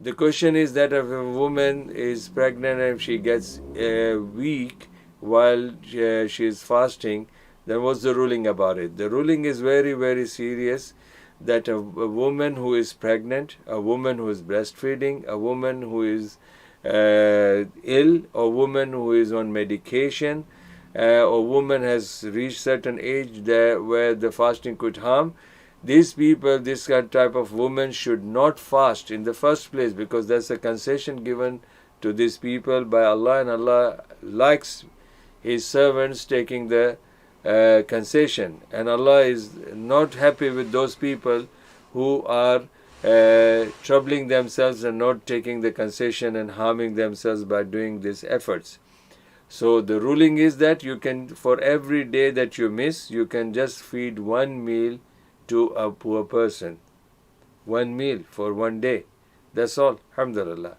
The question is that if a woman is pregnant and she gets weak while she is fasting, then what's the ruling about it? The ruling is very, very serious, that a woman who is pregnant, a woman who is breastfeeding, a woman who is ill, a woman who is on medication, a woman has reached certain age there where the fasting could harm, these people, this type of women should not fast in the first place, because that's a concession given to these people by Allah, and Allah likes His servants taking the concession, and Allah is not happy with those people who are troubling themselves and not taking the concession and harming themselves by doing these efforts. So the ruling is that you can, for every day that you miss, you can just feed one meal to a poor person. One meal for one day. That's all. Alhamdulillah.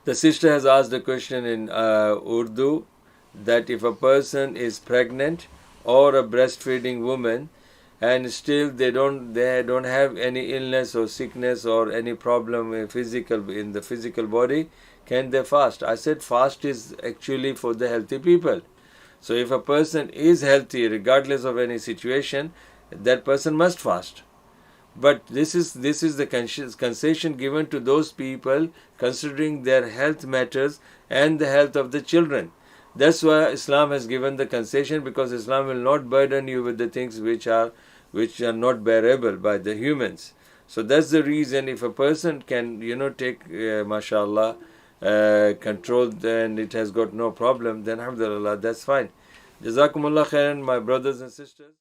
The sister has asked the question in Urdu, that if a person is pregnant or a breastfeeding woman and still they don't have any illness or sickness or any problem in the physical body, can they fast? I said fast is actually for the healthy people. So if a person is healthy regardless of any situation, that person must fast. But this is the concession given to those people considering their health matters and the health of the children. That's why Islam has given the concession, because Islam will not burden you with the things which are not bearable by the humans. So that's the reason, if a person can take mashallah control, then it has got no problem, then alhamdulillah, that's fine. Jazakumullah khairan, my brothers and sisters.